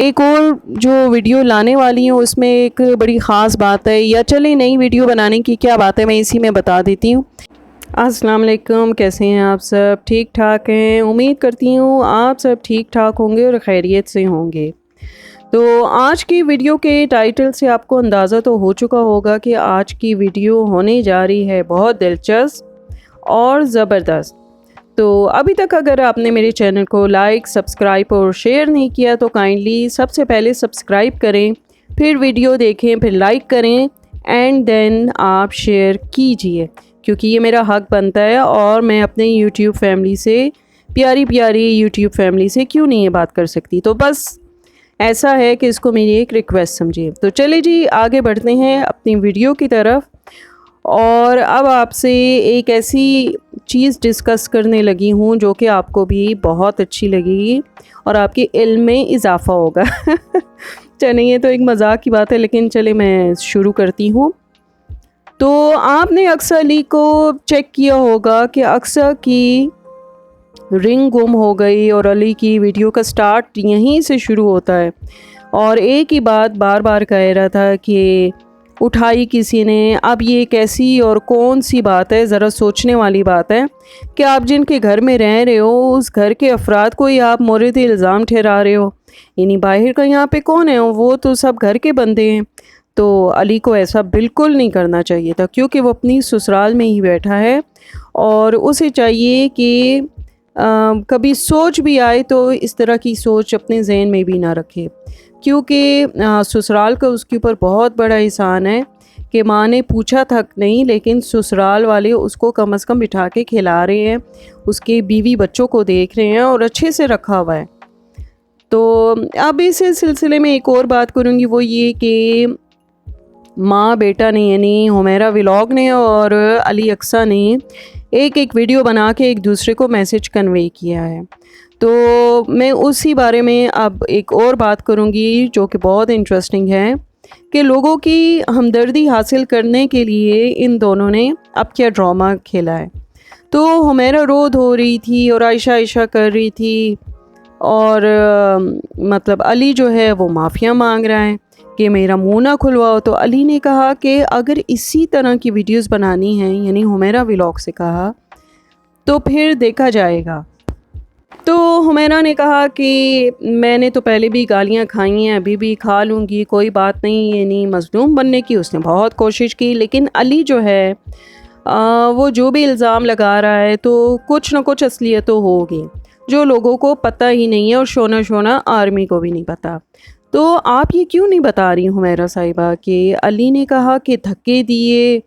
ایک اور جو ویڈیو لانے والی ہوں اس میں ایک بڑی خاص بات ہے، یا چلے نئی ویڈیو بنانے کی کیا بات ہے میں اسی میں بتا دیتی ہوں۔ السلام علیکم، کیسے ہیں آپ سب؟ ٹھیک ٹھاک ہیں؟ امید کرتی ہوں آپ سب ٹھیک ٹھاک ہوں گے اور خیریت سے ہوں گے۔ تو آج کی ویڈیو کے ٹائٹل سے آپ کو اندازہ تو ہو چکا ہوگا کہ آج کی ویڈیو ہونے جا رہی ہے بہت دلچسپ اور زبردست۔ تو ابھی تک اگر آپ نے میرے چینل کو لائک، سبسکرائب اور شیئر نہیں کیا تو کائنڈلی سب سے پہلے سبسکرائب کریں، پھر ویڈیو دیکھیں، پھر لائک کریں اینڈ دین آپ شیئر کیجئے، کیونکہ یہ میرا حق بنتا ہے اور میں اپنے یوٹیوب فیملی سے، پیاری پیاری یوٹیوب فیملی سے کیوں نہیں یہ بات کر سکتی۔ تو بس ایسا ہے کہ اس کو میری ایک ریکویسٹ سمجھیے۔ تو چلے جی آگے بڑھتے ہیں اپنی ویڈیو کی طرف، اور اب آپ سے ایک ایسی چیز ڈسکس کرنے لگی ہوں جو کہ آپ کو بھی بہت اچھی لگے گی اور آپ کے علم میں اضافہ ہوگا۔ چلیں یہ تو ایک مذاق کی بات ہے، لیکن چلے میں شروع کرتی ہوں۔ تو آپ نے اکثر علی کو چیک کیا ہوگا کہ اکثر کی رنگ گم ہو گئی اور علی کی ویڈیو کا سٹارٹ یہیں سے شروع ہوتا ہے، اور ایک ہی بات بار بار کہہ رہا تھا کہ اٹھائی کسی نے۔ اب یہ کیسی اور کون سی بات ہے؟ ذرا سوچنے والی بات ہے کہ آپ جن کے گھر میں رہ رہے ہو اس گھر کے افراد کو ہی آپ مورد الزام ٹھہرا رہے ہو، یعنی باہر کا یہاں پہ کون ہے؟ وہ تو سب گھر کے بندے ہیں۔ تو علی کو ایسا بالکل نہیں کرنا چاہیے تھا، کیونکہ وہ اپنی سسرال میں ہی بیٹھا ہے اور اسے چاہیے کہ کبھی سوچ بھی آئے تو اس طرح کی سوچ اپنے ذہن میں بھی نہ رکھے، کیونکہ سسرال کا اس کے اوپر بہت بڑا احسان ہے کہ ماں نے پوچھا تک نہیں، لیکن سسرال والے اس کو کم از کم بٹھا کے کھلا رہے ہیں، اس کے بیوی بچوں کو دیکھ رہے ہیں اور اچھے سے رکھا ہوا ہے۔ تو اب اس سلسلے میں ایک اور بات کروں گی، وہ یہ کہ ماں بیٹا نے یعنی حمیرہ ولاگ نے اور علی اقصیٰ نے ایک ویڈیو بنا کے ایک دوسرے کو میسج کنوے کیا ہے۔ تو میں اسی بارے میں اب ایک اور بات کروں گی جو کہ بہت انٹرسٹنگ ہے، کہ لوگوں کی ہمدردی حاصل کرنے کے لیے ان دونوں نے اب کیا ڈرامہ کھیلا ہے۔ تو حمیرہ رو دھو رہی تھی اور عائشہ کر رہی تھی، اور مطلب علی جو ہے وہ معافیاں مانگ رہا ہے کہ میرا منہ نہ کھلواؤ۔ تو علی نے کہا کہ اگر اسی طرح کی ویڈیوز بنانی ہیں، یعنی حمیرہ ولاگ سے کہا، تو پھر دیکھا جائے گا۔ تو حمیرہ نے کہا کہ میں نے تو پہلے بھی گالیاں کھائی ہیں، ابھی بھی کھا لوں گی، کوئی بات نہیں، یعنی مظلوم بننے کی اس نے بہت کوشش کی، لیکن علی جو ہے وہ جو بھی الزام لگا رہا ہے تو کچھ نہ کچھ اصلیت تو ہوگی جو لوگوں کو پتہ ہی نہیں ہے، اور شونا آرمی کو بھی نہیں پتہ۔ تو آپ یہ کیوں نہیں بتا رہی حمیرہ صاحبہ کہ علی نے کہا کہ دھکے دیے،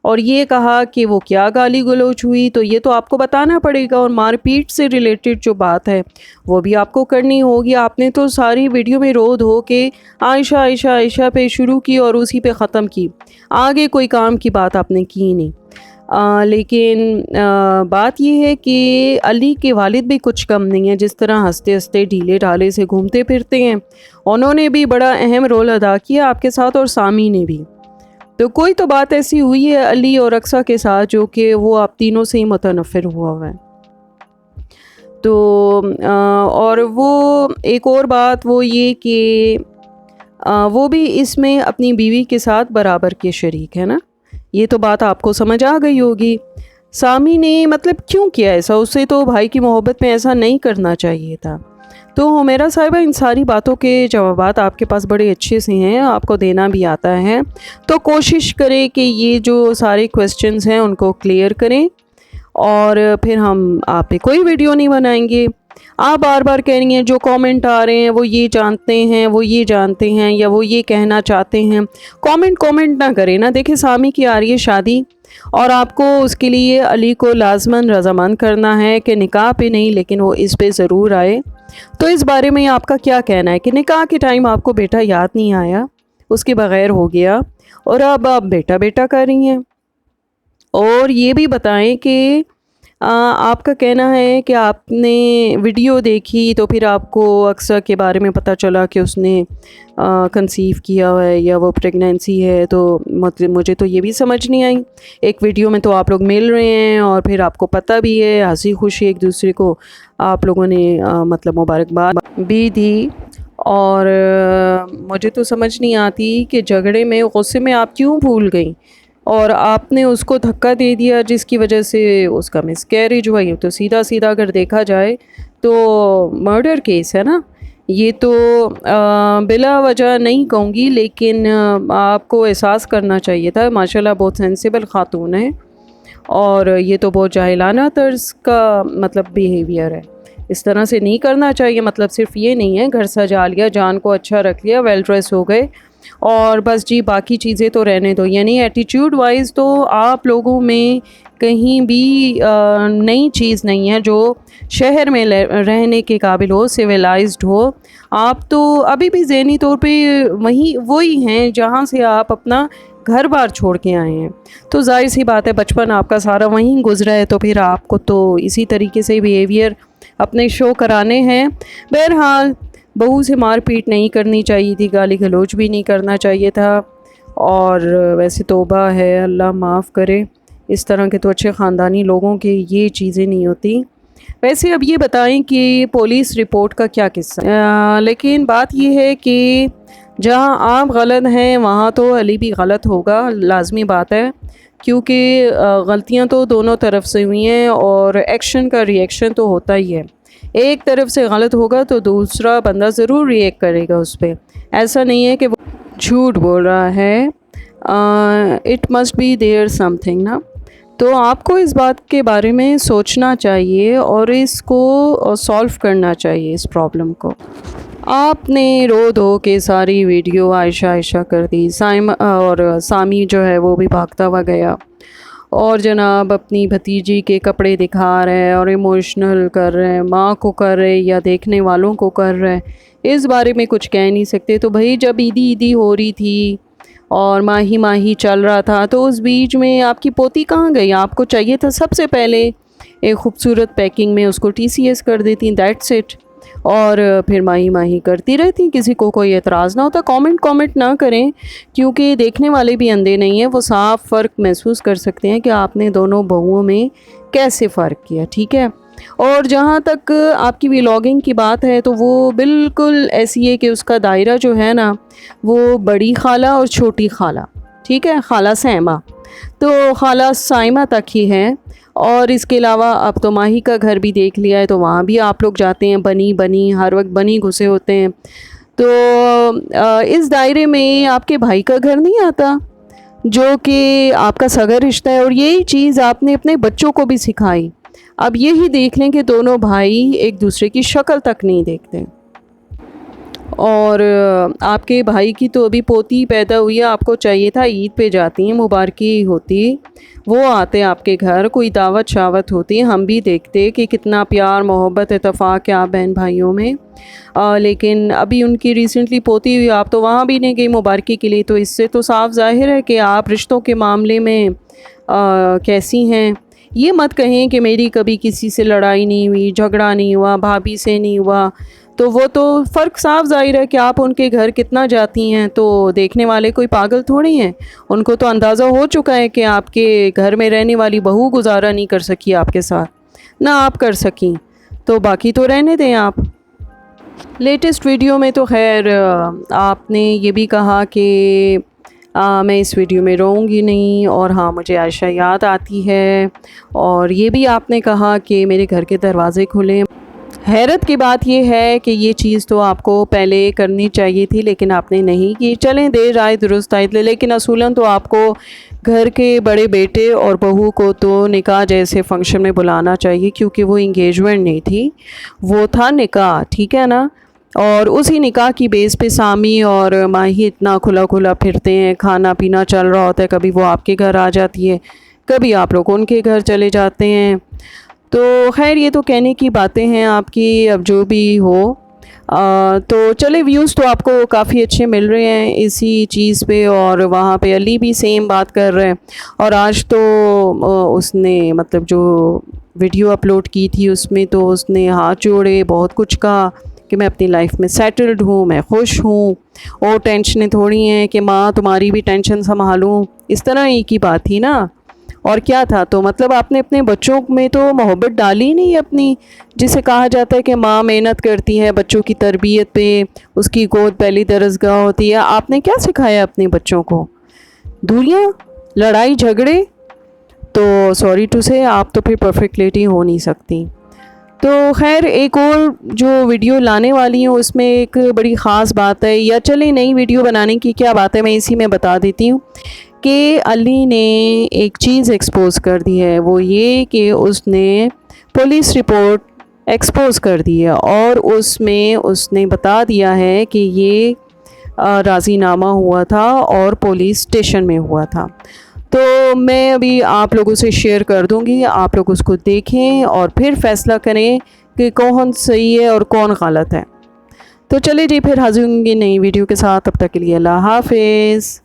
اور یہ کہا کہ وہ کیا گالی گلوچ ہوئی، تو یہ تو آپ کو بتانا پڑے گا، اور مار پیٹ سے ریلیٹڈ جو بات ہے وہ بھی آپ کو کرنی ہوگی۔ آپ نے تو ساری ویڈیو میں رو دھو کے عائشہ پہ شروع کی اور اسی پہ ختم کی، آگے کوئی کام کی بات آپ نے کی نہیں۔ لیکن بات یہ ہے کہ علی کے والد بھی کچھ کم نہیں ہیں، جس طرح ہنستے ہنستے ڈھیلے ڈھالے سے گھومتے پھرتے ہیں، انہوں نے بھی بڑا اہم رول ادا کیا آپ کے ساتھ، اور سامی نے بھی۔ تو کوئی تو بات ایسی ہوئی ہے علی اور اقصیٰ کے ساتھ جو کہ وہ آپ تینوں سے ہی متنفر ہوا ہے۔ تو اور وہ ایک اور بات وہ یہ کہ وہ بھی اس میں اپنی بیوی کے ساتھ برابر کے شریک ہے نا، یہ تو بات آپ کو سمجھ آ گئی ہوگی۔ سامی نے مطلب کیوں کیا ایسا؟ اسے تو بھائی کی محبت میں ایسا نہیں کرنا چاہیے تھا۔ تو حمیرہ صاحبہ ان ساری باتوں کے جوابات آپ کے پاس بڑے اچھے سے ہیں، آپ کو دینا بھی آتا ہے، تو کوشش کریں کہ یہ جو سارے کویسچنز ہیں ان کو کلیئر کریں، اور پھر ہم آپ پہ کوئی ویڈیو نہیں بنائیں گے۔ آپ بار بار کہہ رہی ہیں جو کامنٹ آ رہے ہیں وہ یہ جانتے ہیں یا وہ یہ کہنا چاہتے ہیں، کامنٹ نہ کریں نا۔ دیکھیں سامی کی آ رہی ہے شادی، اور آپ کو اس کے لیے علی کو لازماً رضامند کرنا ہے کہ نکاح پہ نہیں لیکن وہ اس پہ ضرور آئے۔ تو اس بارے میں آپ کا کیا کہنا ہے کہ نکاح کے ٹائم آپ کو بیٹا یاد نہیں آیا، اس کے بغیر ہو گیا، اور اب آپ بیٹا کر رہی ہیں؟ اور یہ بھی بتائیں کہ آپ کا کہنا ہے کہ آپ نے ویڈیو دیکھی تو پھر آپ کو اقصیٰ کے بارے میں پتہ چلا کہ اس نے کنسیو کیا ہے یا وہ پریگنینسی ہے، تو مجھے تو یہ بھی سمجھ نہیں آئی۔ ایک ویڈیو میں تو آپ لوگ مل رہے ہیں اور پھر آپ کو پتہ بھی ہے، ہنسی خوشی ایک دوسرے کو آپ لوگوں نے مطلب مبارکباد بھی دی، اور مجھے تو سمجھ نہیں آتی کہ جھگڑے میں غصے میں آپ کیوں بھول گئیں اور آپ نے اس کو دھکا دے دیا جس کی وجہ سے اس کا مس کیریج ہوا. یہ تو سیدھا سیدھا اگر دیکھا جائے تو مرڈر کیس ہے نا. یہ تو بلا وجہ نہیں کہوں گی, لیکن آپ کو احساس کرنا چاہیے تھا. ماشاءاللہ بہت سینسیبل خاتون ہے, اور یہ تو بہت جاہلانہ طرز کا مطلب بیہیویئر ہے. اس طرح سے نہیں کرنا چاہیے. مطلب صرف یہ نہیں ہے گھر سجا لیا, جان کو اچھا رکھ لیا, ویل ڈریس ہو گئے اور بس جی باقی چیزیں تو رہنے دو. یعنی ایٹیٹیوڈ وائز تو آپ لوگوں میں کہیں بھی نئی چیز نہیں ہے جو شہر میں رہنے کے قابل ہو, سویلائزڈ ہو. آپ تو ابھی بھی ذہنی طور پہ وہی ہیں جہاں سے آپ اپنا گھر بار چھوڑ کے آئے ہیں. تو ظاہر سی بات ہے بچپن آپ کا سارا وہیں گزرا ہے, تو پھر آپ کو تو اسی طریقے سے بیہیویئر اپنے شو کرانے ہیں. بہرحال بہو سے مار پیٹ نہیں کرنی چاہیے تھی, گالی گلوچ بھی نہیں کرنا چاہیے تھا. اور ویسے توبہ ہے, اللہ معاف کرے. اس طرح کے تو اچھے خاندانی لوگوں کے یہ چیزیں نہیں ہوتی. ویسے اب یہ بتائیں کہ پولیس رپورٹ کا کیا قصہ ہے. لیکن بات یہ ہے کہ جہاں آپ غلط ہیں وہاں تو علی بھی غلط ہوگا, لازمی بات ہے, کیونکہ غلطیاں تو دونوں طرف سے ہوئی ہیں اور ایکشن کا ری ایکشن تو ہوتا ہی ہے. ایک طرف سے غلط ہوگا تو دوسرا بندہ ضرور ری ایکٹ کرے گا اس پہ. ایسا نہیں ہے کہ وہ جھوٹ بول رہا ہے, it must be there something نا. تو آپ کو اس بات کے بارے میں سوچنا چاہیے اور اس کو سولو کرنا چاہیے, اس پرابلم کو. آپ نے رو دھو کے ساری ویڈیو عائشہ کر دی. سامی جو ہے وہ بھی بھاگتا ہوا گیا اور جناب اپنی بھتیجی کے کپڑے دکھا رہے اور ایموشنل کر رہے, ماں کو کر رہے یا دیکھنے والوں کو کر رہے. اس بارے میں کچھ کہہ نہیں سکتے. تو بھائی جب عیدی ہو رہی تھی اور ماہی چل رہا تھا تو اس بیچ میں آپ کی پوتی کہاں گئی؟ آپ کو چاہیے تھا سب سے پہلے ایک خوبصورت پیکنگ میں اس کو TCS کر دیتی, دیٹس اٹ. اور پھر ماہی کرتی رہتی, کسی کو کوئی اعتراض نہ ہوتا. کامنٹ نہ کریں, کیونکہ دیکھنے والے بھی اندھے نہیں ہیں, وہ صاف فرق محسوس کر سکتے ہیں کہ آپ نے دونوں بہوؤں میں کیسے فرق کیا. ٹھیک ہے. اور جہاں تک آپ کی ولاگنگ کی بات ہے تو وہ بالکل ایسی ہے کہ اس کا دائرہ جو ہے نا وہ بڑی خالہ اور چھوٹی خالہ, ٹھیک ہے, خالہ سائمہ, تو خالہ سائمہ تک ہی ہے. اور اس کے علاوہ اب تو ماہی کا گھر بھی دیکھ لیا ہے, تو وہاں بھی آپ لوگ جاتے ہیں, بنی ہر وقت بنی گھسے ہوتے ہیں. تو اس دائرے میں آپ کے بھائی کا گھر نہیں آتا جو کہ آپ کا سگا رشتہ ہے, اور یہی چیز آپ نے اپنے بچوں کو بھی سکھائی. اب یہی دیکھ لیں کہ دونوں بھائی ایک دوسرے کی شکل تک نہیں دیکھتے. اور آپ کے بھائی کی تو ابھی پوتی پیدا ہوئی ہے, آپ کو چاہیے تھا عید پہ جاتی ہیں, مبارکی ہوتی, وہ آتے آپ کے گھر, کوئی دعوت شاوت ہوتی, ہم بھی دیکھتے کہ کتنا پیار محبت اتفاق ہے آپ بہن بھائیوں میں. لیکن ابھی ان کی ریسنٹلی پوتی ہوئی, آپ تو وہاں بھی نہیں گئی مبارکی کے لیے. تو اس سے تو صاف ظاہر ہے کہ آپ رشتوں کے معاملے میں کیسی ہیں. یہ مت کہیں کہ میری کبھی کسی سے لڑائی نہیں ہوئی, جھگڑا نہیں ہوا, بھابھی سے نہیں ہوا. تو وہ تو فرق صاف ظاہر ہے کہ آپ ان کے گھر کتنا جاتی ہیں, تو دیکھنے والے کوئی پاگل تھوڑی ہیں. ان کو تو اندازہ ہو چکا ہے کہ آپ کے گھر میں رہنے والی بہو گزارا نہیں کر سکی آپ کے ساتھ, نہ آپ کر سکیں. تو باقی تو رہنے دیں آپ. لیٹسٹ ویڈیو میں تو خیر آپ نے یہ بھی کہا کہ میں اس ویڈیو میں روؤں گی نہیں, اور ہاں مجھے عائشہ یاد آتی ہے. اور یہ بھی آپ نے کہا کہ میرے گھر کے دروازے کھلیں. حیرت کی بات یہ ہے کہ یہ چیز تو آپ کو پہلے کرنی چاہیے تھی, لیکن آپ نے نہیں کی. چلیں دیر آئے درست آئے, لیکن اصولاً تو آپ کو گھر کے بڑے بیٹے اور بہو کو تو نکاح جیسے فنکشن میں بلانا چاہیے, کیونکہ وہ انگیجمنٹ نہیں تھی, وہ تھا نکاح, ٹھیک ہے نا. اور اسی نکاح کی بیس پہ سامی اور ماہی اتنا کھلا پھرتے ہیں, کھانا پینا چل رہا ہوتا ہے, کبھی وہ آپ کے گھر آ جاتی ہے, کبھی آپ لوگ ان کے گھر چلے جاتے ہیں. تو خیر یہ تو کہنے کی باتیں ہیں آپ کی, اب جو بھی ہو. تو چلے ویوز تو آپ کو کافی اچھے مل رہے ہیں اسی چیز پہ, اور وہاں پہ علی بھی سیم بات کر رہے ہیں. اور آج تو اس نے مطلب جو ویڈیو اپلوڈ کی تھی اس میں تو اس نے ہاتھ جوڑے بہت کچھ کہا کہ میں اپنی لائف میں سیٹلڈ ہوں, میں خوش ہوں, اور ٹینشنیں تھوڑی ہیں کہ ماں تمہاری بھی ٹینشن سنبھالوں, اس طرح ہی کی بات تھی نا. اور کیا تھا؟ تو مطلب آپ نے اپنے بچوں میں تو محبت ڈالی نہیں اپنی، جسے کہا جاتا ہے کہ ماں محنت کرتی ہے بچوں کی تربیت پہ، اس کی گود پہلی درسگاہ ہوتی ہے۔ آپ نے کیا سکھایا اپنے بچوں کو؟ دوریاں، لڑائی جھگڑے؟ تو سوری ٹو سے آپ تو پھر پرفیکٹ لیڈی ہو نہیں سکتی۔ تو خیر ایک اور جو ویڈیو لانے والی ہوں اس میں ایک بڑی خاص بات ہے، یا چلیں نئی ویڈیو بنانے کی کیا بات ہے، میں اسی میں بتا دیتی ہوں کہ علی نے ایک چیز ایکسپوز کر دی ہے، وہ یہ کہ اس نے پولیس رپورٹ ایکسپوز کر دی ہے، اور اس میں اس نے بتا دیا ہے کہ یہ راضی نامہ ہوا تھا اور پولیس اسٹیشن میں ہوا تھا۔ تو میں ابھی آپ لوگوں سے شیئر کر دوں گی، آپ لوگ اس کو دیکھیں اور پھر فیصلہ کریں کہ کون صحیح ہے اور کون غلط ہے۔ تو چلے جی پھر حاضر ہوں گی نئی ویڈیو کے ساتھ، تب تک کے لیے اللہ حافظ۔